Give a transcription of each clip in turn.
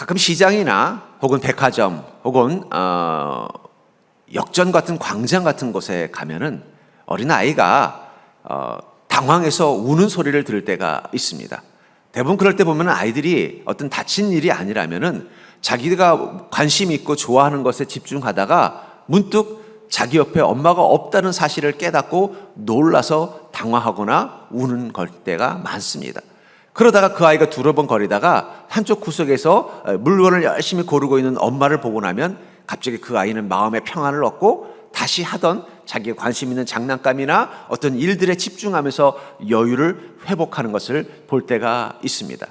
가끔 시장이나 혹은 백화점 혹은 역전 같은 광장 같은 곳에 가면은 어린아이가 당황해서 우는 소리를 들을 때가 있습니다. 대부분 그럴 때 보면 아이들이 어떤 다친 일이 아니라면은 자기가 관심 있고 좋아하는 것에 집중하다가 문득 자기 옆에 엄마가 없다는 사실을 깨닫고 놀라서 당황하거나 우는 걸 때가 많습니다. 그러다가 그 아이가 두러번거리다가 한쪽 구석에서 물건을 열심히 고르고 있는 엄마를 보고 나면 갑자기 그 아이는 마음의 평안을 얻고 다시 하던 자기가 관심 있는 장난감이나 어떤 일들에 집중하면서 여유를 회복하는 것을 볼 때가 있습니다.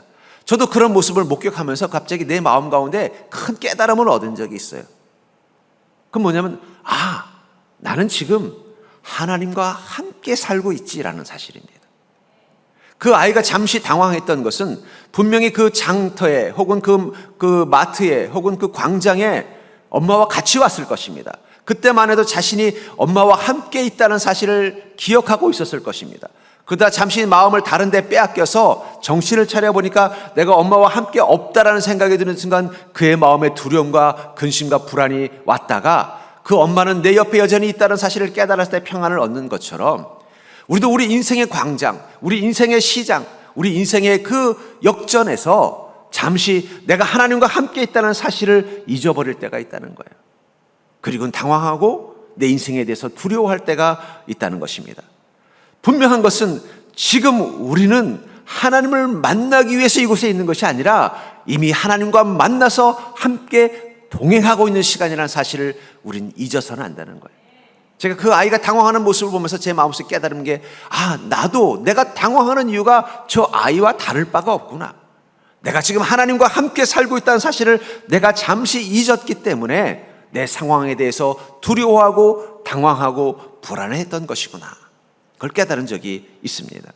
저도 그런 모습을 목격하면서 갑자기 내 마음 가운데 큰 깨달음을 얻은 적이 있어요. 그건 뭐냐면 나는 지금 하나님과 함께 살고 있지라는 사실입니다. 그 아이가 잠시 당황했던 것은 분명히 그 장터에 혹은 그 마트에 혹은 그 광장에 엄마와 같이 왔을 것입니다. 그때만 해도 자신이 엄마와 함께 있다는 사실을 기억하고 있었을 것입니다. 그러다 잠시 마음을 다른 데 빼앗겨서 정신을 차려보니까 내가 엄마와 함께 없다라는 생각이 드는 순간 그의 마음에 두려움과 근심과 불안이 왔다가 그 엄마는 내 옆에 여전히 있다는 사실을 깨달았을 때 평안을 얻는 것처럼 우리도 우리 인생의 광장, 우리 인생의 시장, 우리 인생의 그 역전에서 잠시 내가 하나님과 함께 있다는 사실을 잊어버릴 때가 있다는 거예요. 그리고 당황하고 내 인생에 대해서 두려워할 때가 있다는 것입니다. 분명한 것은 지금 우리는 하나님을 만나기 위해서 이곳에 있는 것이 아니라 이미 하나님과 만나서 함께 동행하고 있는 시간이라는 사실을 우린 잊어서는 안 되는 거예요. 제가 그 아이가 당황하는 모습을 보면서 제 마음속에 깨달은 게 나도 내가 당황하는 이유가 저 아이와 다를 바가 없구나. 내가 지금 하나님과 함께 살고 있다는 사실을 내가 잠시 잊었기 때문에 내 상황에 대해서 두려워하고 당황하고 불안해했던 것이구나. 그걸 깨달은 적이 있습니다.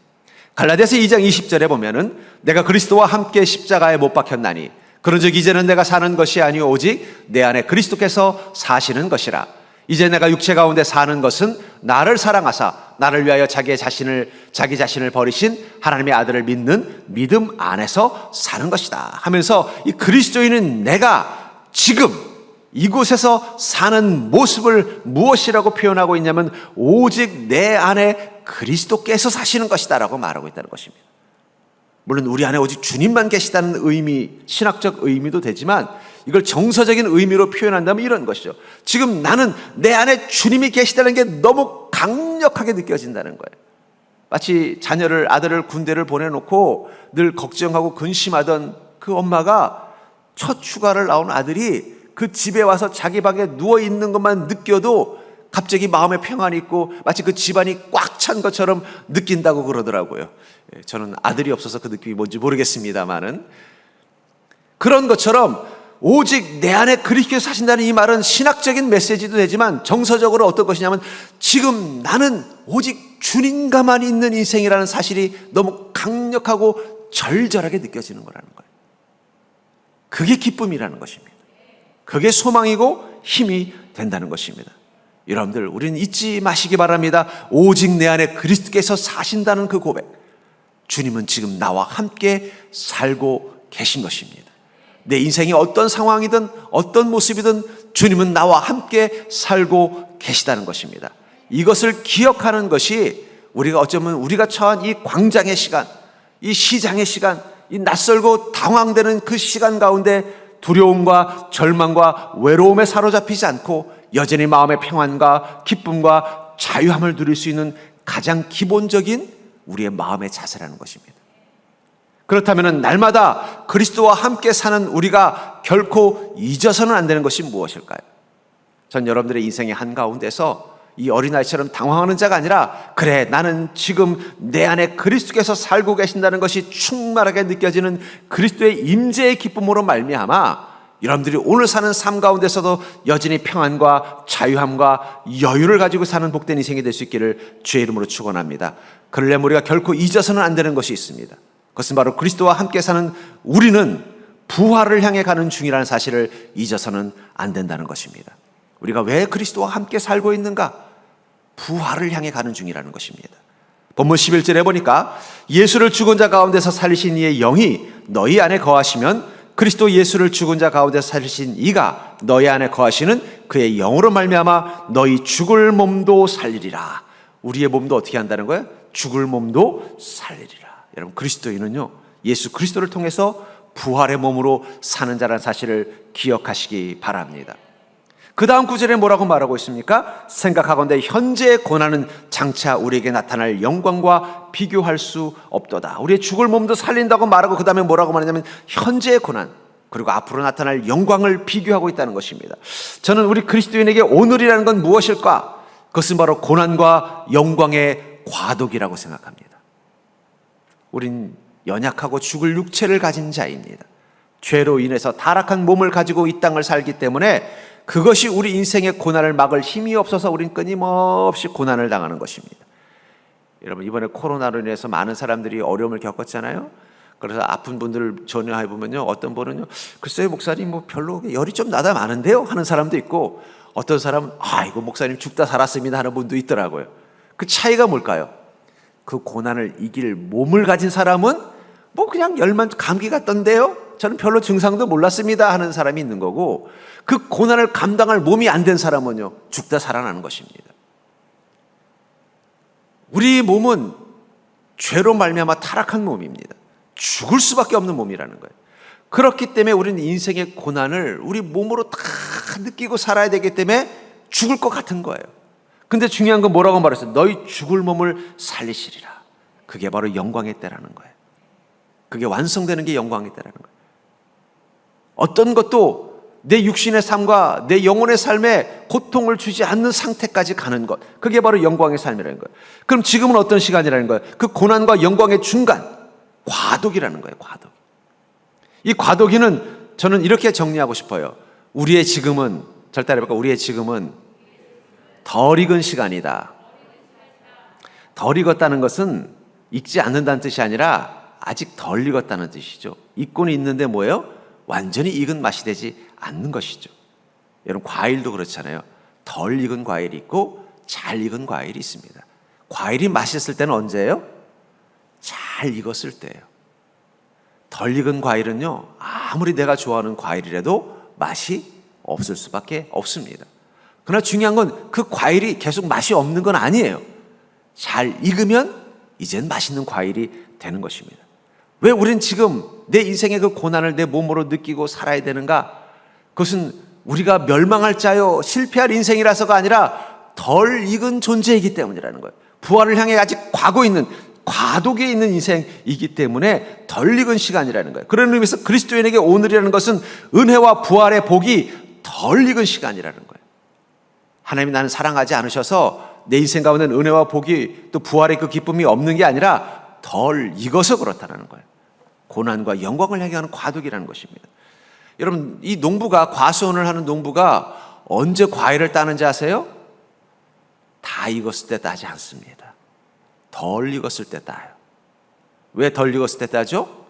갈라디아서 2장 20절에 보면은 내가 그리스도와 함께 십자가에 못 박혔나니 그런즉 이제는 내가 사는 것이 아니오 오직 내 안에 그리스도께서 사시는 것이라. 이제 내가 육체 가운데 사는 것은 나를 사랑하사 나를 위하여 자기 자신을 버리신 하나님의 아들을 믿는 믿음 안에서 사는 것이다 하면서 이 그리스도인은 내가 지금 이곳에서 사는 모습을 무엇이라고 표현하고 있냐면 오직 내 안에 그리스도께서 사시는 것이다 라고 말하고 있다는 것입니다. 물론 우리 안에 오직 주님만 계시다는 의미, 신학적 의미도 되지만 이걸 정서적인 의미로 표현한다면 이런 것이죠. 지금 나는 내 안에 주님이 계시다는 게 너무 강력하게 느껴진다는 거예요. 마치 아들을 군대를 보내놓고 늘 걱정하고 근심하던 그 엄마가 첫 휴가를 나온 아들이 그 집에 와서 자기 방에 누워있는 것만 느껴도 갑자기 마음에 평안이 있고 마치 그 집안이 꽉 찬 것처럼 느낀다고 그러더라고요. 저는 아들이 없어서 그 느낌이 뭔지 모르겠습니다만은 그런 것처럼 오직 내 안에 그리스도께서 사신다는 이 말은 신학적인 메시지도 되지만 정서적으로 어떤 것이냐면 지금 나는 오직 주님과만 있는 인생이라는 사실이 너무 강력하고 절절하게 느껴지는 거라는 거예요. 그게 기쁨이라는 것입니다. 그게 소망이고 힘이 된다는 것입니다. 여러분들 우리는 잊지 마시기 바랍니다. 오직 내 안에 그리스도께서 사신다는 그 고백, 주님은 지금 나와 함께 살고 계신 것입니다. 내 인생이 어떤 상황이든 어떤 모습이든 주님은 나와 함께 살고 계시다는 것입니다. 이것을 기억하는 것이 우리가 어쩌면 우리가 처한 이 광장의 시간, 이 시장의 시간, 이 낯설고 당황되는 그 시간 가운데 두려움과 절망과 외로움에 사로잡히지 않고 여전히 마음의 평안과 기쁨과 자유함을 누릴 수 있는 가장 기본적인 우리의 마음의 자세라는 것입니다. 그렇다면 날마다 그리스도와 함께 사는 우리가 결코 잊어서는 안 되는 것이 무엇일까요? 전 여러분들의 인생의 한가운데서 이 어린아이처럼 당황하는 자가 아니라 그래 나는 지금 내 안에 그리스도께서 살고 계신다는 것이 충만하게 느껴지는 그리스도의 임재의 기쁨으로 말미암아 여러분들이 오늘 사는 삶 가운데서도 여전히 평안과 자유함과 여유를 가지고 사는 복된 인생이 될 수 있기를 주의 이름으로 축원합니다. 그러려면 우리가 결코 잊어서는 안 되는 것이 있습니다. 그것은 바로 그리스도와 함께 사는 우리는 부활을 향해 가는 중이라는 사실을 잊어서는 안 된다는 것입니다. 우리가 왜 그리스도와 함께 살고 있는가? 부활을 향해 가는 중이라는 것입니다. 본문 11절에 보니까 예수를 죽은 자 가운데서 살리신 이의 영이 너희 안에 거하시면 그리스도 예수를 죽은 자 가운데 살리신 이가 너희 안에 거하시는 그의 영으로 말미암아 너희 죽을 몸도 살리리라. 우리의 몸도 어떻게 한다는 거예요? 죽을 몸도 살리리라. 여러분, 그리스도인은요, 예수 그리스도를 통해서 부활의 몸으로 사는 자라는 사실을 기억하시기 바랍니다. 그 다음 구절에 뭐라고 말하고 있습니까? 생각하건대 현재의 고난은 장차 우리에게 나타날 영광과 비교할 수 없도다. 우리의 죽을 몸도 살린다고 말하고 그 다음에 뭐라고 말하냐면 현재의 고난 그리고 앞으로 나타날 영광을 비교하고 있다는 것입니다. 저는 우리 그리스도인에게 오늘이라는 건 무엇일까? 그것은 바로 고난과 영광의 과도기라고 생각합니다. 우린 연약하고 죽을 육체를 가진 자입니다. 죄로 인해서 타락한 몸을 가지고 이 땅을 살기 때문에 그것이 우리 인생의 고난을 막을 힘이 없어서 우린 끊임없이 고난을 당하는 것입니다. 여러분, 이번에 코로나로 인해서 많은 사람들이 어려움을 겪었잖아요. 그래서 아픈 분들을 전화해 보면요, 어떤 분은요, 글쎄요 목사님 뭐 별로 열이 좀 나다 마는데요 하는 사람도 있고, 어떤 사람은 이거 목사님 죽다 살았습니다 하는 분도 있더라고요. 그 차이가 뭘까요? 그 고난을 이길 몸을 가진 사람은 뭐 그냥 열만 감기 같던데요, 저는 별로 증상도 몰랐습니다 하는 사람이 있는 거고, 그 고난을 감당할 몸이 안 된 사람은요, 죽다 살아나는 것입니다. 우리 몸은 죄로 말미암아 타락한 몸입니다. 죽을 수밖에 없는 몸이라는 거예요. 그렇기 때문에 우리는 인생의 고난을 우리 몸으로 다 느끼고 살아야 되기 때문에 죽을 것 같은 거예요. 근데 중요한 건 뭐라고 말했어요? 너희 죽을 몸을 살리시리라. 그게 바로 영광의 때라는 거예요. 그게 완성되는 게 영광의 때라는 거예요. 어떤 것도 내 육신의 삶과 내 영혼의 삶에 고통을 주지 않는 상태까지 가는 것, 그게 바로 영광의 삶이라는 거예요. 그럼 지금은 어떤 시간이라는 거예요? 그 고난과 영광의 중간, 과도기라는 거예요. 과도기. 이 과도기는 저는 이렇게 정리하고 싶어요. 우리의 지금은, 절 따라해볼까? 우리의 지금은 덜 익은 시간이다. 덜 익었다는 것은 익지 않는다는 뜻이 아니라 아직 덜 익었다는 뜻이죠. 익고는 있는데 뭐예요? 완전히 익은 맛이 되지 않는 것이죠. 여러분, 과일도 그렇잖아요. 덜 익은 과일이 있고 잘 익은 과일이 있습니다. 과일이 맛있을 때는 언제예요? 잘 익었을 때예요. 덜 익은 과일은요, 아무리 내가 좋아하는 과일이라도 맛이 없을 수밖에 없습니다. 그러나 중요한 건 그 과일이 계속 맛이 없는 건 아니에요. 잘 익으면 이젠 맛있는 과일이 되는 것입니다. 왜 우리는 지금 내 인생의 그 고난을 내 몸으로 느끼고 살아야 되는가? 그것은 우리가 멸망할 자요, 실패할 인생이라서가 아니라 덜 익은 존재이기 때문이라는 거예요. 부활을 향해 아직 과거 있는, 과도기에 있는 인생이기 때문에 덜 익은 시간이라는 거예요. 그런 의미에서 그리스도인에게 오늘이라는 것은 은혜와 부활의 복이 덜 익은 시간이라는 거예요. 하나님이 나는 사랑하지 않으셔서 내 인생 가운데는 은혜와 복이 또 부활의 그 기쁨이 없는 게 아니라 덜 익어서 그렇다는 거예요. 고난과 영광을 향해 하는 과도기라는 것입니다. 여러분, 이 농부가, 과수원을 하는 농부가 언제 과일을 따는지 아세요? 다 익었을 때 따지 않습니다. 덜 익었을 때 따요. 왜 덜 익었을 때 따죠?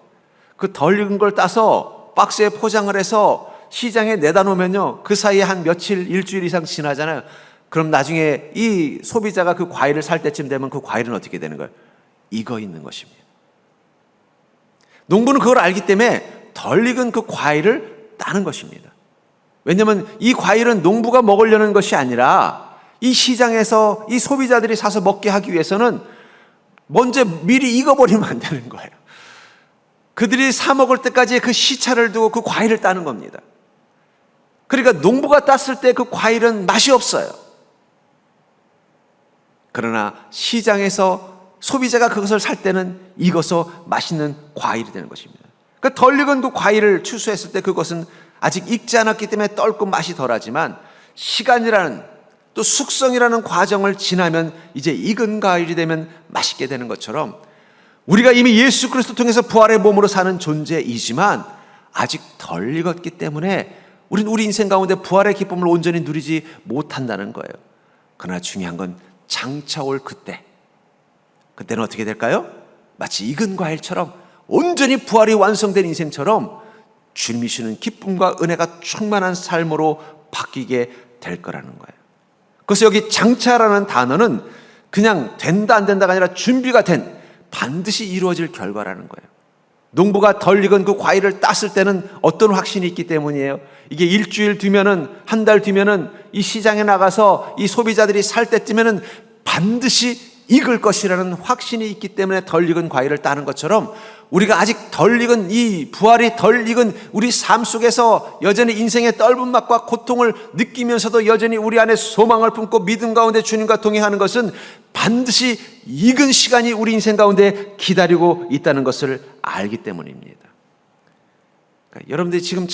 그 덜 익은 걸 따서 박스에 포장을 해서 시장에 내다 놓으면요, 그 사이에 한 며칠, 일주일 이상 지나잖아요. 그럼 나중에 이 소비자가 그 과일을 살 때쯤 되면 그 과일은 어떻게 되는 거예요? 익어 있는 것입니다. 농부는 그걸 알기 때문에 덜 익은 그 과일을 따는 것입니다. 왜냐하면 이 과일은 농부가 먹으려는 것이 아니라 이 시장에서 이 소비자들이 사서 먹게 하기 위해서는 먼저 미리 익어버리면 안 되는 거예요. 그들이 사 먹을 때까지 그 시차를 두고 그 과일을 따는 겁니다. 그러니까 농부가 땄을 때 그 과일은 맛이 없어요. 그러나 시장에서 소비자가 그것을 살 때는 익어서 맛있는 과일이 되는 것입니다. 그러니까 덜 익은 그 과일을 추수했을 때 그것은 아직 익지 않았기 때문에 떫고 맛이 덜하지만 시간이라는, 또 숙성이라는 과정을 지나면 이제 익은 과일이 되면 맛있게 되는 것처럼 우리가 이미 예수 그리스도 통해서 부활의 몸으로 사는 존재이지만 아직 덜 익었기 때문에 우리는 우리 인생 가운데 부활의 기쁨을 온전히 누리지 못한다는 거예요. 그러나 중요한 건 장차 올 그때는 어떻게 될까요? 마치 익은 과일처럼 온전히 부활이 완성된 인생처럼 주님이 주시는 기쁨과 은혜가 충만한 삶으로 바뀌게 될 거라는 거예요. 그래서 여기 장차라는 단어는 그냥 된다 안 된다가 아니라 준비가 된, 반드시 이루어질 결과라는 거예요. 농부가 덜 익은 그 과일을 땄을 때는 어떤 확신이 있기 때문이에요? 이게 일주일 뒤면은, 한 달 뒤면은 이 시장에 나가서 이 소비자들이 살 때쯤에는 반드시 익을 것이라는 확신이 있기 때문에 덜 익은 과일을 따는 것처럼, 우리가 아직 덜 익은 이 부활이 덜 익은 우리 삶 속에서 여전히 인생의 떫은 맛과 고통을 느끼면서도 여전히 우리 안에 소망을 품고 믿음 가운데 주님과 동행하는 것은 반드시 익은 시간이 우리 인생 가운데 기다리고 있다는 것을 알기 때문입니다. 그러니까 여러분들이 지금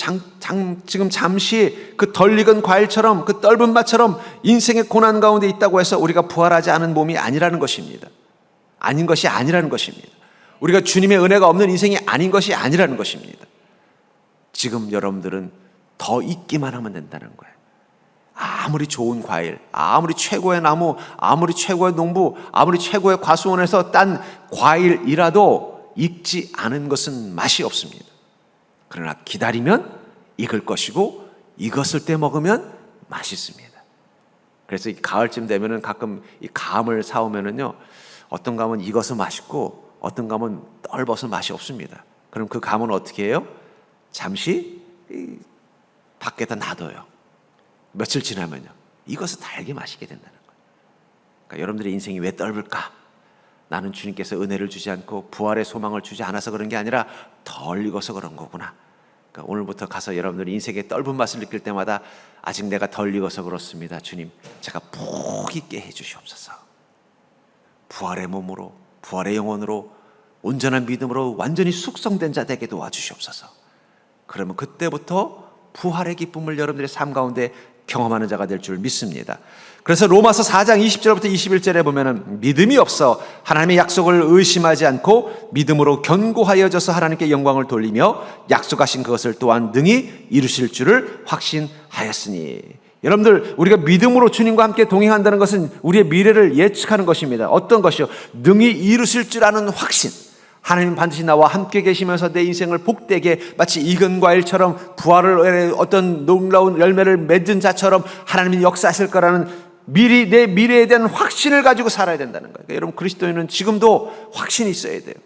잠시 그 덜 익은 과일처럼, 그 떫은 맛처럼 인생의 고난 가운데 있다고 해서 우리가 부활하지 않은 몸이 아니라는 것입니다. 아닌 것이 아니라는 것입니다. 우리가 주님의 은혜가 없는 인생이 아닌 것이 아니라는 것입니다. 지금 여러분들은 더 익기만 하면 된다는 거예요. 아무리 좋은 과일, 아무리 최고의 나무, 아무리 최고의 농부, 아무리 최고의 과수원에서 딴 과일이라도 익지 않은 것은 맛이 없습니다. 그러나 기다리면 익을 것이고, 익었을 때 먹으면 맛있습니다. 그래서 이 가을쯤 되면은 가끔 이 감을 사오면은요, 어떤 감은 익어서 맛있고 어떤 감은 떫어서 맛이 없습니다. 그럼 그 감은 어떻게 해요? 잠시 밖에다 놔둬요. 며칠 지나면요, 익어서 달게 맛있게 된다는 거예요. 그러니까 여러분들의 인생이 왜 떫을까? 나는 주님께서 은혜를 주지 않고 부활의 소망을 주지 않아서 그런 게 아니라 덜 익어서 그런 거구나. 그러니까 오늘부터 가서 여러분들이 인생의 떫은 맛을 느낄 때마다 아직 내가 덜 익어서 그렇습니다. 주님, 제가 푹 익게 해주시옵소서. 부활의 몸으로, 부활의 영혼으로, 온전한 믿음으로 완전히 숙성된 자 되게 도와주시옵소서. 그러면 그때부터 부활의 기쁨을 여러분들의 삶 가운데 경험하는 자가 될 줄 믿습니다. 그래서 로마서 4장 20절부터 21절에 보면은 믿음이 없어 하나님의 약속을 의심하지 않고 믿음으로 견고하여져서 하나님께 영광을 돌리며 약속하신 그것을 또한 능히 이루실 줄을 확신하였으니. 여러분들, 우리가 믿음으로 주님과 함께 동행한다는 것은 우리의 미래를 예측하는 것입니다. 어떤 것이요? 능히 이루실 줄 아는 확신. 하나님 반드시 나와 함께 계시면서 내 인생을 복되게, 마치 익은 과일처럼 부활을 어떤 놀라운 열매를 맺은 자처럼 하나님이 역사하실 거라는 내 미래에 대한 확신을 가지고 살아야 된다는 거예요. 그러니까 여러분, 그리스도인은 지금도 확신이 있어야 돼요.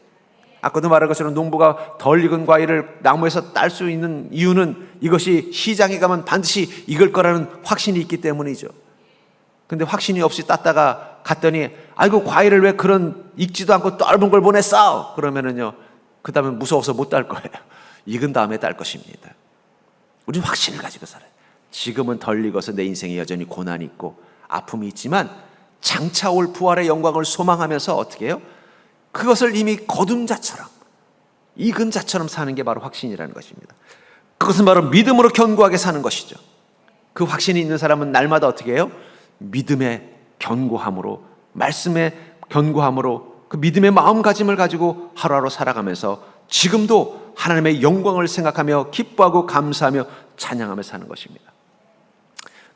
아까도 말한 것처럼 농부가 덜 익은 과일을 나무에서 딸 수 있는 이유는 이것이 시장에 가면 반드시 익을 거라는 확신이 있기 때문이죠. 근데 확신이 없이 땄다가 갔더니, 아이고, 과일을 왜 그런 익지도 않고 떫은 걸 보냈어? 그러면은요, 그 다음에 무서워서 못 딸 거예요. 익은 다음에 딸 것입니다. 우리는 확신을 가지고 살아요. 지금은 덜 익어서 내 인생에 여전히 고난이 있고 아픔이 있지만 장차 올 부활의 영광을 소망하면서 어떻게 해요? 그것을 이미 거둔 자처럼, 익은 자처럼 사는 게 바로 확신이라는 것입니다. 그것은 바로 믿음으로 견고하게 사는 것이죠. 그 확신이 있는 사람은 날마다 어떻게 해요? 믿음의 견고함으로, 말씀의 견고함으로, 그 믿음의 마음가짐을 가지고 하루하루 살아가면서 지금도 하나님의 영광을 생각하며 기뻐하고 감사하며 찬양하며 사는 것입니다.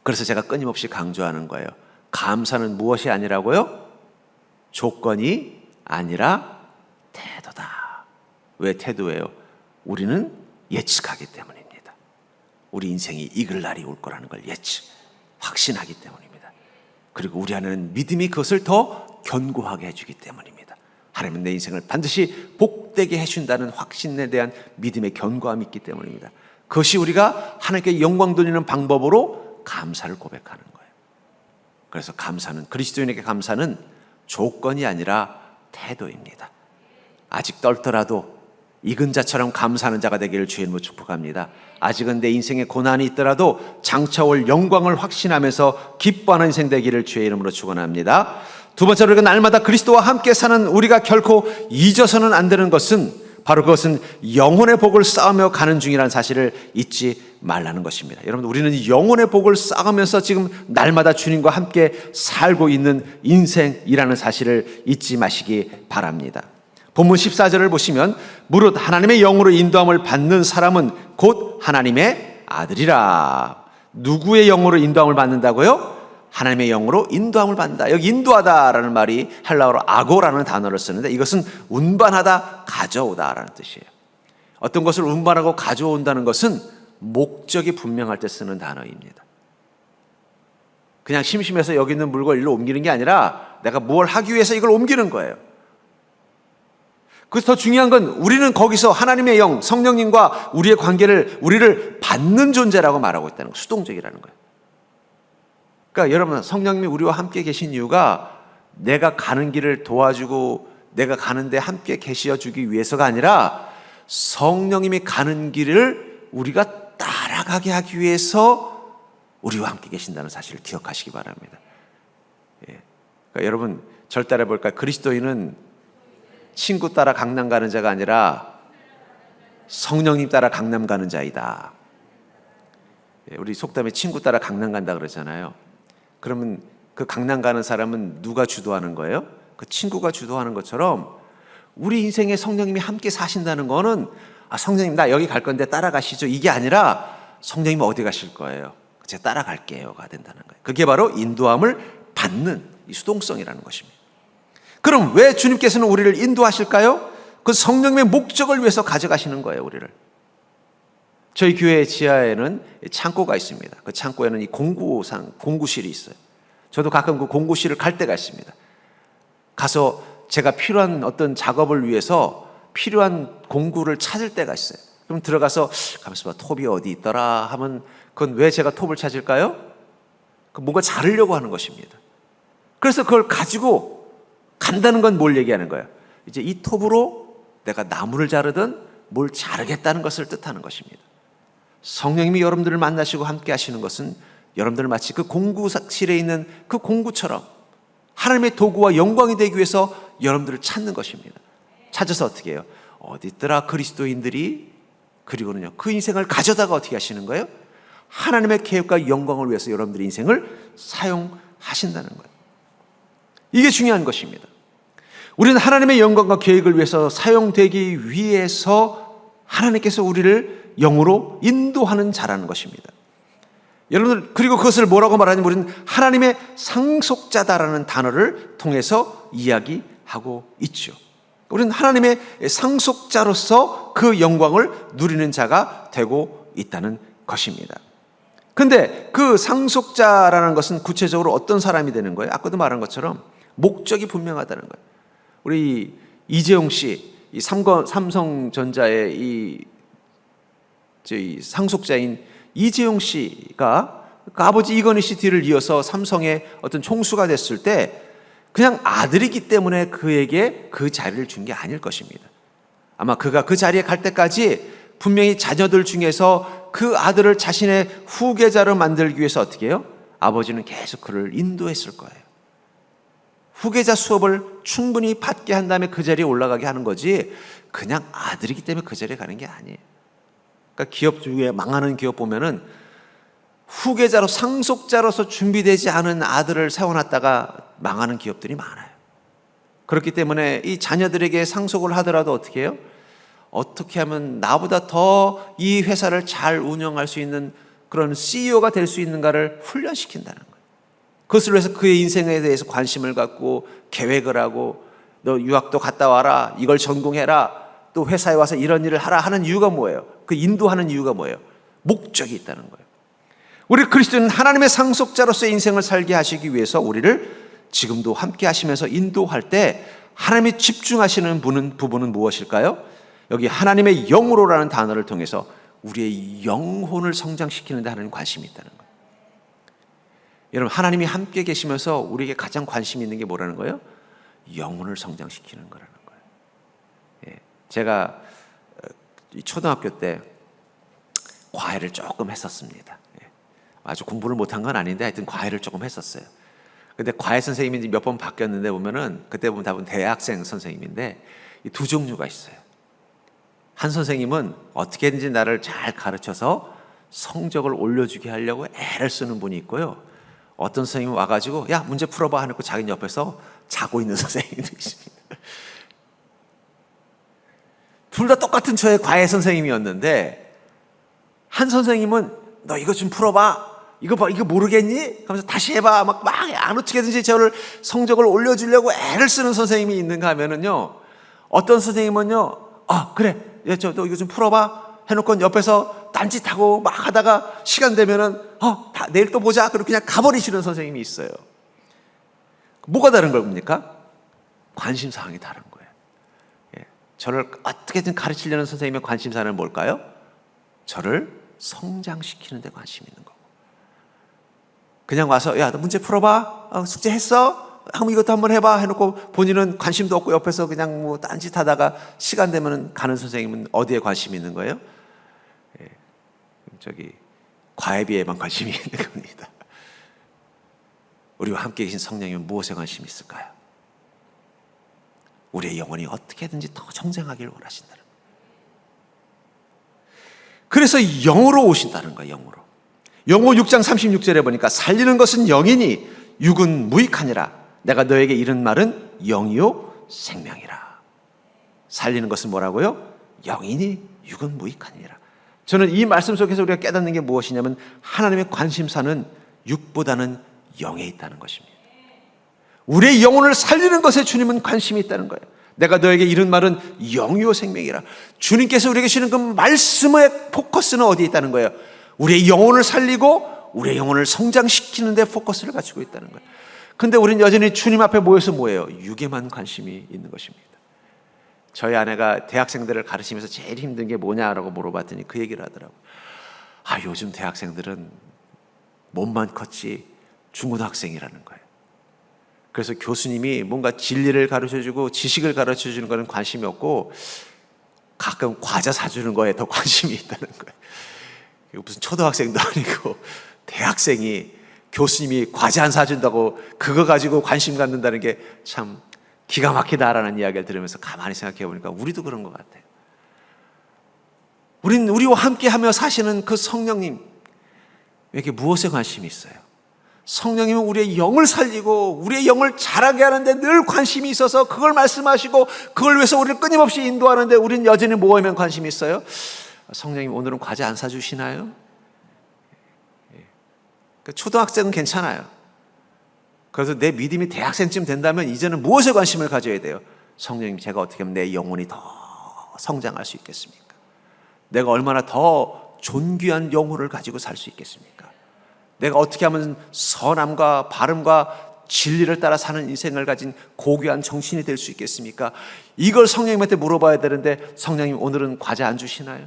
그래서 제가 끊임없이 강조하는 거예요. 감사는 무엇이 아니라고요? 조건이 아니라 태도다. 왜 태도예요? 우리는 예측하기 때문입니다. 우리 인생이 익을 날이 올 거라는 걸 확신하기 때문입니다. 그리고 우리 안에는 믿음이 그것을 더 견고하게 해주기 때문입니다. 하나님은 내 인생을 반드시 복되게 해준다는 확신에 대한 믿음의 견고함이 있기 때문입니다. 그것이 우리가 하나님께 영광 돌리는 방법으로 감사를 고백하는 거예요. 그래서 감사는, 그리스도인에게 감사는 조건이 아니라 태도입니다. 아직 떫더라도 익은 자처럼 감사하는 자가 되기를 주의 이름으로 축복합니다. 아직은 내 인생에 고난이 있더라도 장차 올 영광을 확신하면서 기뻐하는 인생 되기를 주의 이름으로 축원합니다. 두 번째로, 우리가 날마다 그리스도와 함께 사는 우리가 결코 잊어서는 안 되는 것은, 바로 그것은 영혼의 복을 쌓으며 가는 중이라는 사실을 잊지 말라는 것입니다. 여러분, 우리는 영혼의 복을 쌓으면서 지금 날마다 주님과 함께 살고 있는 인생이라는 사실을 잊지 마시기 바랍니다. 본문 14절을 보시면, 무릇 하나님의 영으로 인도함을 받는 사람은 곧 하나님의 아들이라. 누구의 영으로 인도함을 받는다고요? 하나님의 영으로 인도함을 받는다. 여기 인도하다라는 말이 헬라어로 아고라는 단어를 쓰는데, 이것은 운반하다, 가져오다라는 뜻이에요. 어떤 것을 운반하고 가져온다는 것은 목적이 분명할 때 쓰는 단어입니다. 그냥 심심해서 여기 있는 물건 일로 옮기는 게 아니라 내가 뭘 하기 위해서 이걸 옮기는 거예요. 그래서 더 중요한 건 우리는 거기서 하나님의 영, 성령님과 우리의 관계를, 우리를 받는 존재라고 말하고 있다는 거예요. 수동적이라는 거예요. 그러니까 여러분, 성령님이 우리와 함께 계신 이유가 내가 가는 길을 도와주고 내가 가는데 함께 계시어 주기 위해서가 아니라 성령님이 가는 길을 우리가 따라가게 하기 위해서 우리와 함께 계신다는 사실을 기억하시기 바랍니다. 그러니까 여러분, 절 따라 볼까요? 그리스도인은 친구 따라 강남 가는 자가 아니라 성령님 따라 강남 가는 자이다. 우리 속담에 친구 따라 강남 간다 그러잖아요. 그러면 그 강남 가는 사람은 누가 주도하는 거예요? 그 친구가 주도하는 것처럼 우리 인생에 성령님이 함께 사신다는 거는 성령님 나 여기 갈 건데 따라가시죠, 이게 아니라 성령님 어디 가실 거예요? 제가 따라갈게요가 된다는 거예요. 그게 바로 인도함을 받는 이 수동성이라는 것입니다. 그럼 왜 주님께서는 우리를 인도하실까요? 그 성령님의 목적을 위해서 가져가시는 거예요, 우리를. 저희 교회 지하에는 창고가 있습니다. 그 창고에는 이 공구실이 있어요. 저도 가끔 그 공구실을 갈 때가 있습니다. 가서 제가 필요한 어떤 작업을 위해서 필요한 공구를 찾을 때가 있어요. 그럼 들어가서 가만있어 봐, 톱이 어디 있더라 하면 그건 왜 제가 톱을 찾을까요? 뭔가 자르려고 하는 것입니다. 그래서 그걸 가지고 간다는 건 뭘 얘기하는 거예요? 이제 이 톱으로 내가 나무를 자르든 뭘 자르겠다는 것을 뜻하는 것입니다. 성령님이 여러분들을 만나시고 함께 하시는 것은 여러분들을 마치 그 공구실에 있는 그 공구처럼 하나님의 도구와 영광이 되기 위해서 여러분들을 찾는 것입니다. 찾아서 어떻게 해요? 어디 있더라 그리스도인들이, 그리고는요 그 인생을 가져다가 어떻게 하시는 거예요? 하나님의 계획과 영광을 위해서 여러분들의 인생을 사용하신다는 거예요. 이게 중요한 것입니다. 우리는 하나님의 영광과 계획을 위해서 사용되기 위해서 하나님께서 우리를 영으로 인도하는 자라는 것입니다. 여러분들, 그리고 그것을 뭐라고 말하냐면 우리는 하나님의 상속자다라는 단어를 통해서 이야기하고 있죠. 우리는 하나님의 상속자로서 그 영광을 누리는 자가 되고 있다는 것입니다. 근데 그 상속자라는 것은 구체적으로 어떤 사람이 되는 거예요? 아까도 말한 것처럼 목적이 분명하다는 거예요. 우리 이재용 씨, 이 삼성전자의 이 상속자인 이재용 씨가 그 아버지 이건희 씨 뒤를 이어서 삼성의 어떤 총수가 됐을 때 그냥 아들이기 때문에 그에게 그 자리를 준 게 아닐 것입니다. 아마 그가 그 자리에 갈 때까지 분명히 자녀들 중에서 그 아들을 자신의 후계자로 만들기 위해서 어떻게 해요? 아버지는 계속 그를 인도했을 거예요. 후계자 수업을 충분히 받게 한 다음에 그 자리에 올라가게 하는 거지 그냥 아들이기 때문에 그 자리에 가는 게 아니에요. 그러니까 기업 중에 망하는 기업 보면은 후계자로 상속자로서 준비되지 않은 아들을 세워놨다가 망하는 기업들이 많아요. 그렇기 때문에 이 자녀들에게 상속을 하더라도 어떻게 해요? 어떻게 하면 나보다 더 이 회사를 잘 운영할 수 있는 그런 CEO가 될 수 있는가를 훈련시킨다는 거예요. 그것을 위해서 그의 인생에 대해서 관심을 갖고 계획을 하고 너 유학도 갔다 와라, 이걸 전공해라, 또 회사에 와서 이런 일을 하라 하는 이유가 뭐예요? 그 인도하는 이유가 뭐예요? 목적이 있다는 거예요. 우리 그리스도는 하나님의 상속자로서의 인생을 살게 하시기 위해서 우리를 지금도 함께 하시면서 인도할 때 하나님이 집중하시는 부분은 무엇일까요? 여기 하나님의 영으로라는 단어를 통해서 우리의 영혼을 성장시키는 데 하나님 관심이 있다는 거예요. 여러분, 하나님이 함께 계시면서 우리에게 가장 관심이 있는 게 뭐라는 거예요? 영혼을 성장시키는 거라는 거예요. 제가 초등학교 때 과외를 조금 했었습니다. 아주 공부를 못한 건 아닌데 하여튼 과외를 조금 했었어요. 근데 과외 선생님이 이제 몇 번 바뀌었는데 보면은 그때 보면 다분 대학생 선생님인데 이 두 종류가 있어요. 한 선생님은 어떻게든지 나를 잘 가르쳐서 성적을 올려주게 하려고 애를 쓰는 분이 있고요. 어떤 선생님이 와가지고 야 문제 풀어봐 하고 자기 옆에서 자고 있는 선생님도 있습니다. 둘 다 똑같은 저의 과외 선생님이었는데 한 선생님은 너 이거 좀 풀어봐, 이거 봐, 이거 모르겠니? 하면서 다시 해봐, 막 어떻게든지 저를 성적을 올려주려고 애를 쓰는 선생님이 있는가 하면은요, 어떤 선생님은요, 그래, 너 이거 좀 풀어봐 해놓고 옆에서 딴짓하고 막 하다가 시간 되면은 내일 또 보자 그리고 그냥 가버리시는 선생님이 있어요. 뭐가 다른 겁니까? 관심사항이 다른 거예요. 저를 어떻게든 가르치려는 선생님의 관심사는 뭘까요? 저를 성장시키는 데 관심이 있는 거고. 그냥 와서 야, 너 문제 풀어봐. 숙제했어? 한번 이것도 한번 해봐 해놓고 본인은 관심도 없고 옆에서 그냥 뭐 딴짓하다가 시간 되면 가는 선생님은 어디에 관심이 있는 거예요? 과외비에만 관심이 있는 겁니다. 우리와 함께 계신 성령님은 무엇에 관심이 있을까요? 우리의 영혼이 어떻게든지 더 성장하기를 원하신다는 거예요. 그래서 영으로 오신다는 거예요. 영으로. 영호 6장 36절에 보니까 살리는 것은 영이니 육은 무익하니라. 내가 너에게 이른 말은 영이요 생명이라. 살리는 것은 뭐라고요? 영이니 육은 무익하니라. 저는 이 말씀 속에서 우리가 깨닫는 게 무엇이냐면 하나님의 관심사는 육보다는 영에 있다는 것입니다. 우리의 영혼을 살리는 것에 주님은 관심이 있다는 거예요. 내가 너에게 이른 말은 영이요 생명이라. 주님께서 우리에게 주시는 그 말씀의 포커스는 어디에 있다는 거예요? 우리의 영혼을 살리고 우리의 영혼을 성장시키는 데 포커스를 갖추고 있다는 거예요. 근데 우리는 여전히 주님 앞에 모여서 뭐예요? 육에만 관심이 있는 것입니다. 저희 아내가 대학생들을 가르치면서 제일 힘든 게 뭐냐라고 물어봤더니 그 얘기를 하더라고요. 요즘 대학생들은 몸만 컸지 중고등학생이라는 거예요. 그래서 교수님이 뭔가 진리를 가르쳐주고 지식을 가르쳐주는 거는 관심이 없고 가끔 과자 사주는 거에 더 관심이 있다는 거예요. 무슨 초등학생도 아니고 대학생이 교수님이 과자 안 사준다고 그거 가지고 관심 갖는다는 게 참 기가 막히다라는 이야기를 들으면서 가만히 생각해 보니까 우리도 그런 것 같아요. 우린 우리와 함께 하며 사시는 그 성령님에게 무엇에 관심이 있어요? 성령님은 우리의 영을 살리고 우리의 영을 자라게 하는데 늘 관심이 있어서 그걸 말씀하시고 그걸 위해서 우리를 끊임없이 인도하는데 우리는 여전히 뭐에만 관심이 있어요? 성령님 오늘은 과자 안 사주시나요? 초등학생은 괜찮아요. 그래서 내 믿음이 대학생쯤 된다면 이제는 무엇에 관심을 가져야 돼요? 성령님, 제가 어떻게 하면 내 영혼이 더 성장할 수 있겠습니까? 내가 얼마나 더 존귀한 영혼을 가지고 살 수 있겠습니까? 내가 어떻게 하면 선함과 바름과 진리를 따라 사는 인생을 가진 고귀한 정신이 될 수 있겠습니까? 이걸 성령님한테 물어봐야 되는데 성령님 오늘은 과자 안 주시나요?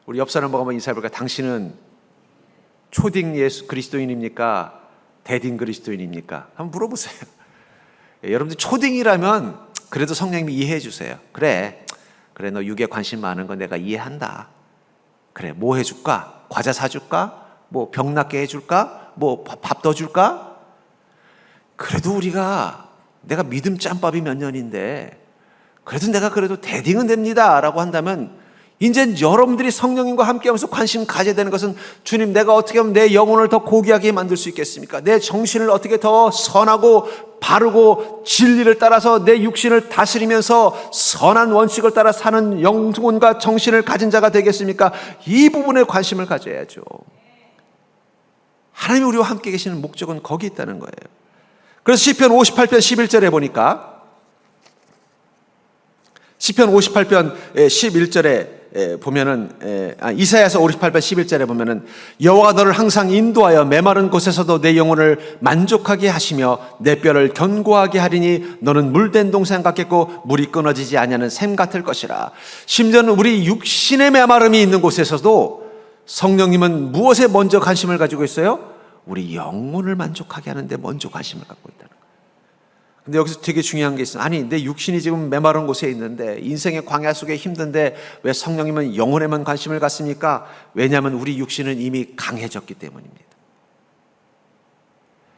우리 옆 사람 보고 한번 인사해볼까요? 당신은 초딩 예수 그리스도인입니까? 대딩 그리스도인입니까? 한번 물어보세요. 여러분들 초딩이라면 그래도 성령님이 이해해 주세요. 그래 너 육에 관심 많은 건 내가 이해한다. 그래 뭐 해줄까? 과자 사줄까? 뭐 병 낫게 해줄까? 뭐 밥 더 줄까? 그래도 내가 믿음 짬밥이 몇 년인데 그래도 내가 대딩은 됩니다 라고 한다면 이제 여러분들이 성령님과 함께하면서 관심 가져야 되는 것은 주님, 내가 어떻게 하면 내 영혼을 더 고귀하게 만들 수 있겠습니까? 내 정신을 어떻게 더 선하고 바르고 진리를 따라서 내 육신을 다스리면서 선한 원칙을 따라 사는 영혼과 정신을 가진 자가 되겠습니까? 이 부분에 관심을 가져야죠. 하나님이 우리와 함께 계시는 목적은 거기 있다는 거예요. 그래서 시편 58편 11절에 보니까 시편 58편 11절에 보면은 이사야서 58편 11절에 보면은 여호와가 너를 항상 인도하여 메마른 곳에서도 내 영혼을 만족하게 하시며 내 뼈를 견고하게 하리니 너는 물된 동산 같겠고 물이 끊어지지 아니하는 샘 같을 것이라. 심지어는 우리 육신의 메마름이 있는 곳에서도 성령님은 무엇에 먼저 관심을 가지고 있어요? 우리 영혼을 만족하게 하는데 먼저 관심을 갖고 있다는 거예요. 근데 여기서 되게 중요한 게 있어요. 아니, 내 육신이 지금 메마른 곳에 있는데 인생의 광야 속에 힘든데 왜 성령님은 영혼에만 관심을 갖습니까? 왜냐하면 우리 육신은 이미 강해졌기 때문입니다.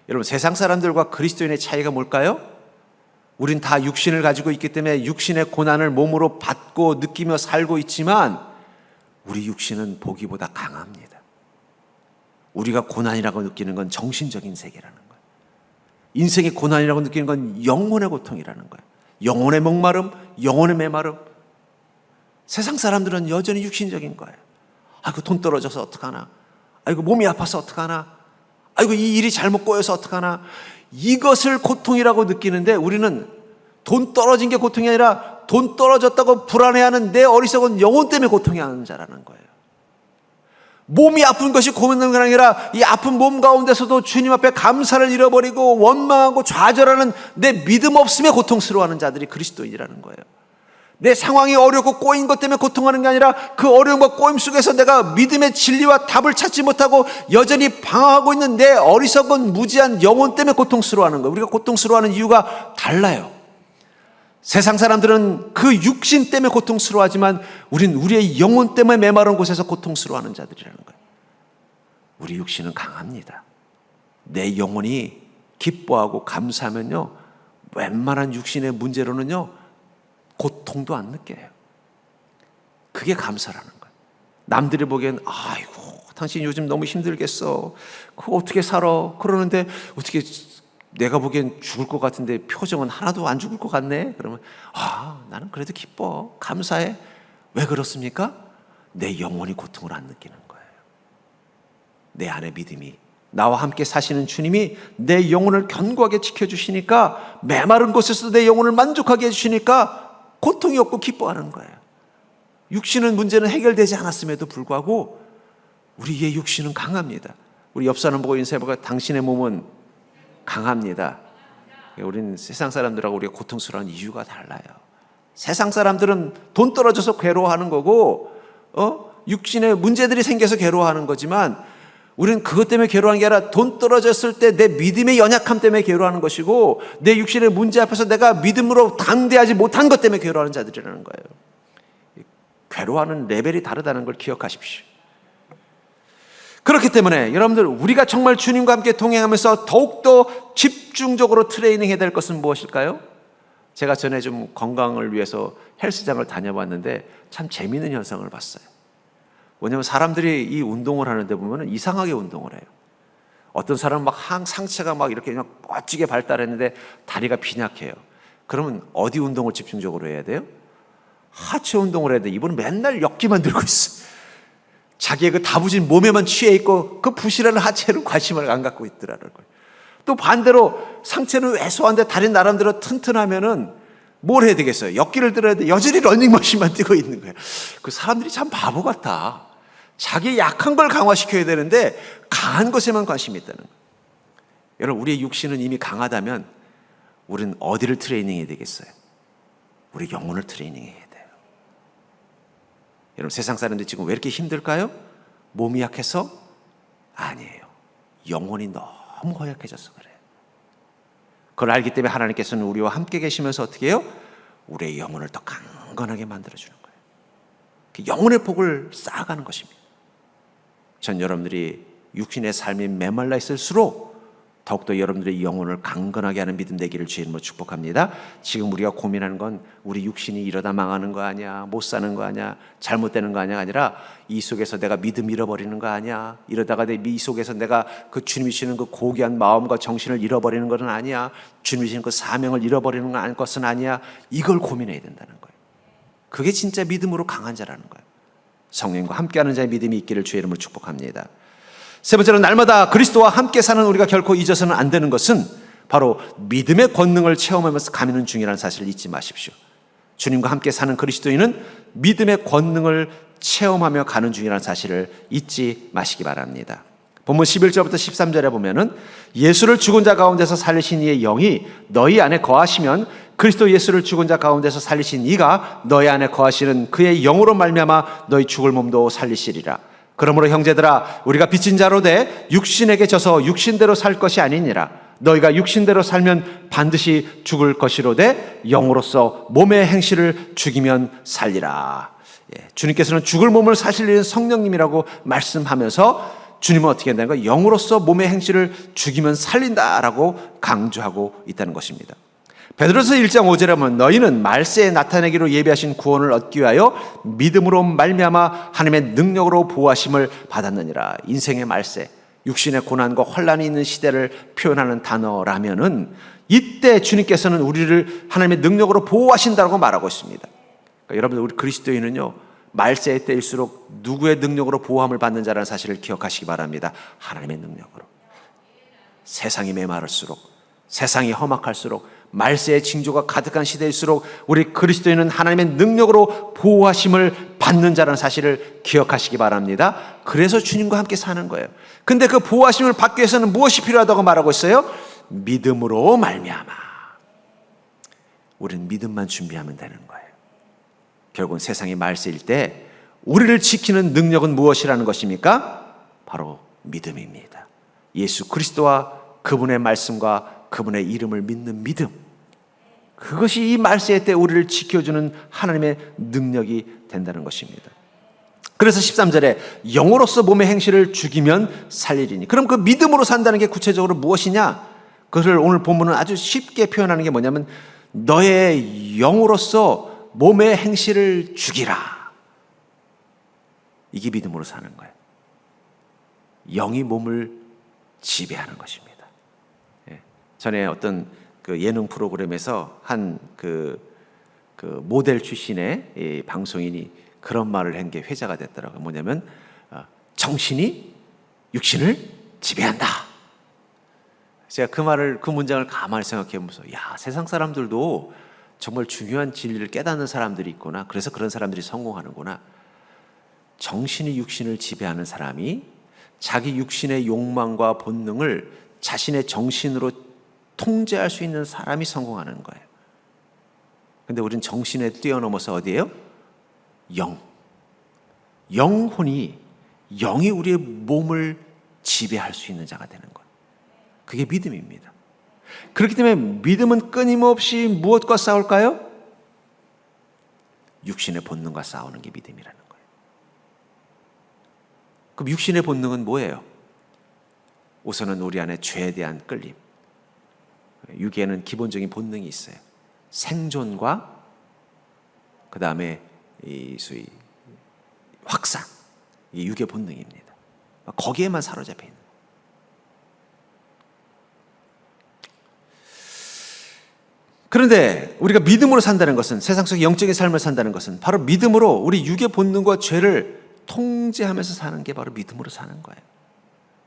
여러분, 세상 사람들과 그리스도인의 차이가 뭘까요? 우린 다 육신을 가지고 있기 때문에 육신의 고난을 몸으로 받고 느끼며 살고 있지만 우리 육신은 보기보다 강합니다. 우리가 고난이라고 느끼는 건 정신적인 세계라는 거예요. 인생의 고난이라고 느끼는 건 영혼의 고통이라는 거예요. 영혼의 목마름, 영혼의 메마름. 세상 사람들은 여전히 육신적인 거예요. 아이고 돈 떨어져서 어떡하나, 아이고 몸이 아파서 어떡하나, 아이고 이 일이 잘못 꼬여서 어떡하나. 이것을 고통이라고 느끼는데 우리는 돈 떨어진 게 고통이 아니라 돈 떨어졌다고 불안해하는 내 어리석은 영혼 때문에 고통해하는 자라는 거예요. 몸이 아픈 것이 고민되는 게 아니라 이 아픈 몸 가운데서도 주님 앞에 감사를 잃어버리고 원망하고 좌절하는 내 믿음 없음에 고통스러워하는 자들이 그리스도인이라는 거예요. 내 상황이 어렵고 꼬인 것 때문에 고통하는 게 아니라 그 어려움과 꼬임 속에서 내가 믿음의 진리와 답을 찾지 못하고 여전히 방황하고 있는 내 어리석은 무지한 영혼 때문에 고통스러워하는 거예요. 우리가 고통스러워하는 이유가 달라요. 세상 사람들은 그 육신 때문에 고통스러워하지만 우린 우리의 영혼 때문에 메마른 곳에서 고통스러워하는 자들이라는 거예요. 우리 육신은 강합니다. 내 영혼이 기뻐하고 감사하면요, 웬만한 육신의 문제로는요 고통도 안 느껴요. 그게 감사라는 거예요. 남들이 보기엔 아이고 당신 요즘 너무 힘들겠어, 그거 어떻게 살아, 그러는데 어떻게 내가 보기엔 죽을 것 같은데 표정은 하나도 안 죽을 것 같네. 그러면 나는 그래도 기뻐, 감사해. 왜 그렇습니까? 내 영혼이 고통을 안 느끼는 거예요. 내 안에 믿음이, 나와 함께 사시는 주님이 내 영혼을 견고하게 지켜주시니까, 메마른 곳에서도 내 영혼을 만족하게 해주시니까 고통이 없고 기뻐하는 거예요. 육신은 문제는 해결되지 않았음에도 불구하고 우리의 육신은 강합니다. 우리 옆 사람 보고 인사해보고, 당신의 몸은 강합니다. 우리는 세상 사람들하고 우리가 고통스러운 이유가 달라요. 세상 사람들은 돈 떨어져서 괴로워하는 거고, 육신에 문제들이 생겨서 괴로워하는 거지만, 우리는 그것 때문에 괴로워하는 게 아니라 돈 떨어졌을 때 내 믿음의 연약함 때문에 괴로워하는 것이고, 내 육신의 문제 앞에서 내가 믿음으로 당대하지 못한 것 때문에 괴로워하는 자들이라는 거예요. 괴로워하는 레벨이 다르다는 걸 기억하십시오. 그렇기 때문에 여러분들, 우리가 정말 주님과 함께 동행하면서 더욱더 집중적으로 트레이닝해야 될 것은 무엇일까요? 제가 전에 좀 건강을 위해서 헬스장을 다녀봤는데 참 재미있는 현상을 봤어요. 왜냐하면 사람들이 이 운동을 하는데 보면 이상하게 운동을 해요. 어떤 사람은 막 상체가 막 이렇게 그냥 멋지게 발달했는데 다리가 빈약해요. 그러면 어디 운동을 집중적으로 해야 돼요? 하체 운동을 해야 돼. 이분은 맨날 역기만 들고 있어. 자기의 그 다부진 몸에만 취해 있고 그 부실한 하체를 관심을 안 갖고 있더라는 거예요. 또 반대로 상체는 왜소한데 다리 나름대로 튼튼하면은 뭘 해야 되겠어요? 역기를 들어야 돼. 여전히 러닝머신만 뛰고 있는 거예요. 그 사람들이 참 바보 같아. 자기 약한 걸 강화시켜야 되는데 강한 것에만 관심이 있다는 거예요. 여러분, 우리의 육신은 이미 강하다면 우리는 어디를 트레이닝해야 되겠어요? 우리 영혼을 트레이닝해야 돼요. 여러분, 세상 사람들이 지금 왜 이렇게 힘들까요? 몸이 약해서? 아니에요. 영혼이 너무 허약해져서 그래요. 그걸 알기 때문에 하나님께서는 우리와 함께 계시면서 어떻게 해요? 우리의 영혼을 더 강건하게 만들어주는 거예요. 그 영혼의 복을 쌓아가는 것입니다. 전 여러분들이 육신의 삶이 메말라 있을수록 더욱더 여러분들의 영혼을 강건하게 하는 믿음 되기를 주의 이름으로 축복합니다. 지금 우리가 고민하는 건 우리 육신이 이러다 망하는 거 아니야, 못 사는 거 아니야, 잘못되는 거 아니야, 아니라 이 속에서 내가 믿음 잃어버리는 거 아니야, 이러다가 이 속에서 내가 그 주님이 주시는 그 고귀한 마음과 정신을 잃어버리는 것은 아니야, 주님이 주시는 그 사명을 잃어버리는 것은 아니야. 이걸 고민해야 된다는 거예요. 그게 진짜 믿음으로 강한 자라는 거예요. 성령과 함께하는 자의 믿음이 있기를 주의 이름으로 축복합니다. 세 번째로, 날마다 그리스도와 함께 사는 우리가 결코 잊어서는 안 되는 것은 바로 믿음의 권능을 체험하면서 가는 중이라는 사실을 잊지 마십시오. 주님과 함께 사는 그리스도인은 믿음의 권능을 체험하며 가는 중이라는 사실을 잊지 마시기 바랍니다. 본문 11절부터 13절에 보면은, 예수를 죽은 자 가운데서 살리신 이의 영이 너희 안에 거하시면 그리스도 예수를 죽은 자 가운데서 살리신 이가 너희 안에 거하시는 그의 영으로 말미암아 너희 죽을 몸도 살리시리라. 그러므로 형제들아, 우리가 빚진 자로 돼 육신에게 져서 육신대로 살 것이 아니니라. 너희가 육신대로 살면 반드시 죽을 것이로되 영으로서 몸의 행실을 죽이면 살리라. 주님께서는 죽을 몸을 사시는 성령님이라고 말씀하면서 주님은 어떻게 한다는 거예요? 영으로서 몸의 행실을 죽이면 살린다라고 강조하고 있다는 것입니다. 베드로서 1장 5절에 보면, 너희는 말세에 나타내기로 예비하신 구원을 얻기 위하여 믿음으로 말미암아 하나님의 능력으로 보호하심을 받았느니라. 인생의 말세, 육신의 고난과 환난이 있는 시대를 표현하는 단어라면은 이때 주님께서는 우리를 하나님의 능력으로 보호하신다고 말하고 있습니다. 그러니까 여러분들, 우리 그리스도인은요, 말세의 때일수록 누구의 능력으로 보호함을 받는 자라는 사실을 기억하시기 바랍니다. 하나님의 능력으로. 세상이 메마를수록, 세상이 험악할수록, 말세의 징조가 가득한 시대일수록 우리 그리스도인은 하나님의 능력으로 보호하심을 받는 자라는 사실을 기억하시기 바랍니다. 그래서 주님과 함께 사는 거예요. 근데 그 보호하심을 받기 위해서는 무엇이 필요하다고 말하고 있어요? 믿음으로 말미암아. 우리는 믿음만 준비하면 되는 거예요. 결국은 세상이 말세일 때 우리를 지키는 능력은 무엇이라는 것입니까? 바로 믿음입니다. 예수 그리스도와 그분의 말씀과 그분의 이름을 믿는 믿음. 그것이 이 말세 때 우리를 지켜주는 하나님의 능력이 된다는 것입니다. 그래서 13절에 영으로서 몸의 행실을 죽이면 살리리니. 그럼 그 믿음으로 산다는 게 구체적으로 무엇이냐? 그것을 오늘 본문은 아주 쉽게 표현하는 게 뭐냐면 너의 영으로서 몸의 행실을 죽이라. 이게 믿음으로 사는 거예요. 영이 몸을 지배하는 것입니다. 전에 어떤 그 예능 프로그램에서 한 그 모델 출신의 이 방송인이 그런 말을 한 게 회자가 됐더라고요. 뭐냐면 정신이 육신을 지배한다. 제가 그 문장을 가만히 생각해 보면서 야, 세상 사람들도 정말 중요한 진리를 깨닫는 사람들이 있구나. 그래서 그런 사람들이 성공하는구나. 정신이 육신을 지배하는 사람이 자기 육신의 욕망과 본능을 자신의 정신으로 통제할 수 있는 사람이 성공하는 거예요. 근데 우린 정신에 뛰어넘어서 어디예요? 영이 우리의 몸을 지배할 수 있는 자가 되는 거예요. 그게 믿음입니다. 그렇기 때문에 믿음은 끊임없이 무엇과 싸울까요? 육신의 본능과 싸우는 게 믿음이라는 거예요. 그럼 육신의 본능은 뭐예요? 우선은 우리 안에 죄에 대한 끌림. 육에는 기본적인 본능이 있어요. 생존과 그 다음에 이 소위 확산, 이게 육의 본능입니다. 거기에만 사로잡혀 있는. 그런데 우리가 믿음으로 산다는 것은, 세상 속 영적인 삶을 산다는 것은 바로 믿음으로 우리 육의 본능과 죄를 통제하면서 사는 게 바로 믿음으로 사는 거예요.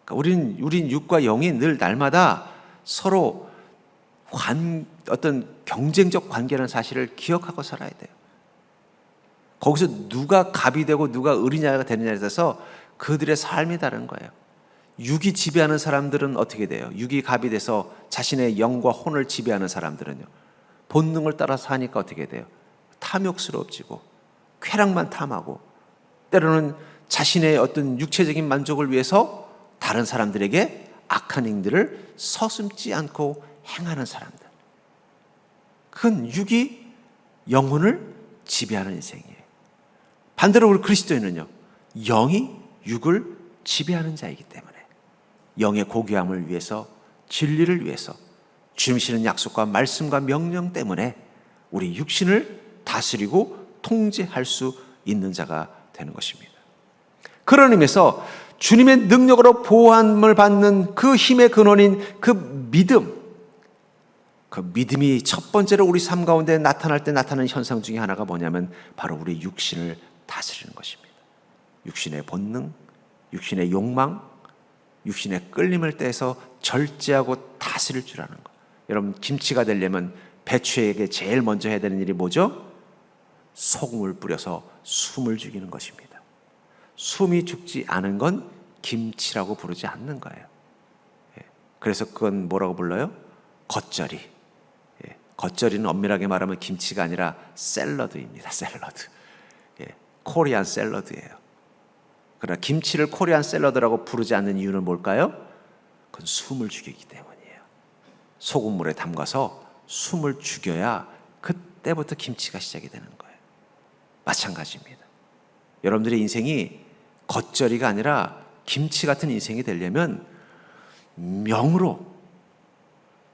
그러니까 우린 육과 영이 늘 날마다 서로 어떤 경쟁적 관계라는 사실을 기억하고 살아야 돼요. 거기서 누가 갑이 되고 누가 을이냐가 되느냐에 따라서 그들의 삶이 다른 거예요. 육이 지배하는 사람들은 어떻게 돼요? 육이 갑이 돼서 자신의 영과 혼을 지배하는 사람들은요, 본능을 따라서 하니까 어떻게 돼요? 탐욕스러워지고 쾌락만 탐하고 때로는 자신의 어떤 육체적인 만족을 위해서 다른 사람들에게 악한 행들을 서슴지 않고 행하는 사람들. 그건 육이 영혼을 지배하는 인생이에요. 반대로 우리 그리스도인은요, 영이 육을 지배하는 자이기 때문에 영의 고귀함을 위해서, 진리를 위해서 주님이시는 약속과 말씀과 명령 때문에 우리 육신을 다스리고 통제할 수 있는 자가 되는 것입니다. 그런 의미에서 주님의 능력으로 보호함을 받는 그 힘의 근원인 그 믿음이 첫 번째로 우리 삶 가운데 나타날 때 나타나는 현상 중에 하나가 뭐냐면 바로 우리 육신을 다스리는 것입니다. 육신의 본능, 육신의 욕망, 육신의 끌림을 떼서 절제하고 다스릴 줄 아는 것. 여러분, 김치가 되려면 배추에게 제일 먼저 해야 되는 일이 뭐죠? 소금을 뿌려서 숨을 죽이는 것입니다. 숨이 죽지 않은 건 김치라고 부르지 않는 거예요. 그래서 그건 뭐라고 불러요? 겉절이. 겉절이는 엄밀하게 말하면 김치가 아니라 샐러드입니다. 샐러드. 코리안 샐러드예요. 그러나 김치를 코리안 샐러드라고 부르지 않는 이유는 뭘까요? 그건 숨을 죽이기 때문이에요. 소금물에 담가서 숨을 죽여야 그때부터 김치가 시작이 되는 거예요. 마찬가지입니다. 여러분들의 인생이 겉절이가 아니라 김치 같은 인생이 되려면 영으로,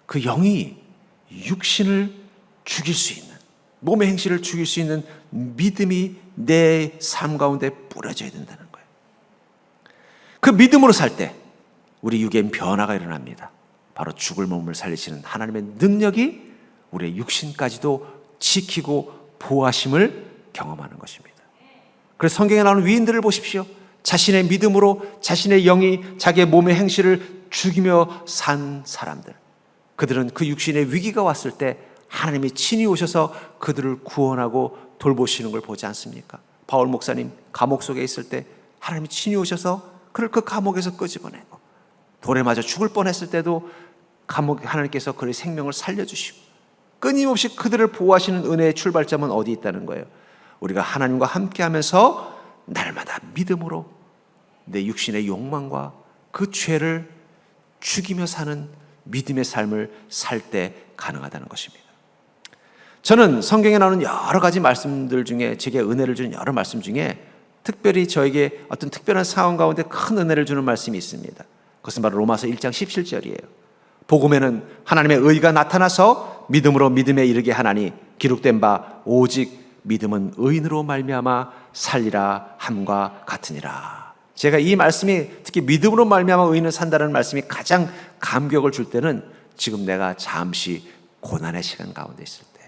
그 영이 육신을 죽일 수 있는, 몸의 행실을 죽일 수 있는 믿음이 내 삶 가운데 뿌려져야 된다는 거예요. 그 믿음으로 살 때 우리 육엔 변화가 일어납니다. 바로 죽을 몸을 살리시는 하나님의 능력이 우리의 육신까지도 지키고 보호하심을 경험하는 것입니다. 그래서 성경에 나오는 위인들을 보십시오. 자신의 믿음으로 자신의 영이 자기의 몸의 행실을 죽이며 산 사람들. 그들은 그 육신의 위기가 왔을 때 하나님이 친히 오셔서 그들을 구원하고 돌보시는 걸 보지 않습니까? 바울 목사님 감옥 속에 있을 때 하나님이 친히 오셔서 그를 그 감옥에서 끄집어내고, 돌에 맞아 죽을 뻔했을 때도 하나님께서 그의 생명을 살려주시고, 끊임없이 그들을 보호하시는 은혜의 출발점은 어디 있다는 거예요? 우리가 하나님과 함께하면서 날마다 믿음으로 내 육신의 욕망과 그 죄를 죽이며 사는 믿음의 삶을 살 때 가능하다는 것입니다. 저는 성경에 나오는 여러 가지 말씀들 중에, 제게 은혜를 주는 여러 말씀 중에 특별히 저에게 어떤 특별한 상황 가운데 큰 은혜를 주는 말씀이 있습니다. 그것은 바로 로마서 1장 17절이에요. 복음에는 하나님의 의가 나타나서 믿음으로 믿음에 이르게 하나니 기록된 바 오직 믿음은 의인으로 말미암아 살리라 함과 같으니라. 제가 이 말씀이 특히 믿음으로 말미암아 의인은 산다는 말씀이 가장 감격을 줄 때는 지금 내가 잠시 고난의 시간 가운데 있을 때,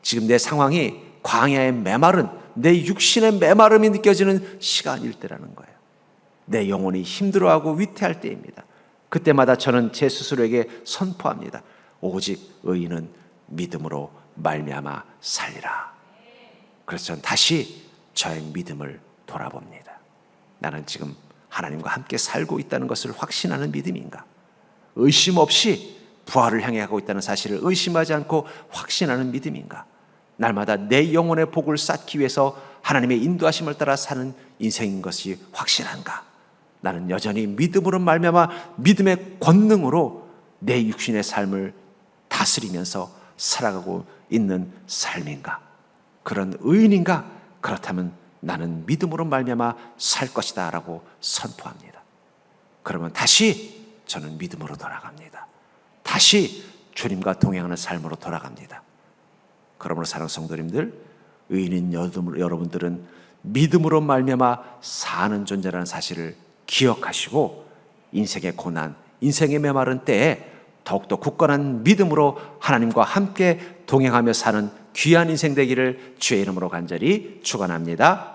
지금 내 상황이 광야의 메마른, 내 육신의 메마름이 느껴지는 시간일 때라는 거예요. 내 영혼이 힘들어하고 위태할 때입니다. 그때마다 저는 제 스스로에게 선포합니다. 오직 의인은 믿음으로 말미암아 살리라. 그래서 저는 다시 저의 믿음을 돌아봅니다. 나는 지금 하나님과 함께 살고 있다는 것을 확신하는 믿음인가? 의심 없이 부활을 향해 가고 있다는 사실을 의심하지 않고 확신하는 믿음인가? 날마다 내 영혼의 복을 쌓기 위해서 하나님의 인도하심을 따라 사는 인생인 것이 확실한가? 나는 여전히 믿음으로 말미암아 믿음의 권능으로 내 육신의 삶을 다스리면서 살아가고 있는 삶인가? 그런 의인인가? 그렇다면 나는 믿음으로 말미암아 살 것이다 라고 선포합니다. 그러면 다시 저는 믿음으로 돌아갑니다. 다시 주님과 동행하는 삶으로 돌아갑니다. 그러므로 사랑하는 성도님들, 의인인 여러분들은 믿음으로 말미암아 사는 존재라는 사실을 기억하시고 인생의 고난, 인생의 메마른 때에 더욱더 굳건한 믿음으로 하나님과 함께 동행하며 사는 귀한 인생 되기를 주의 이름으로 간절히 축원합니다.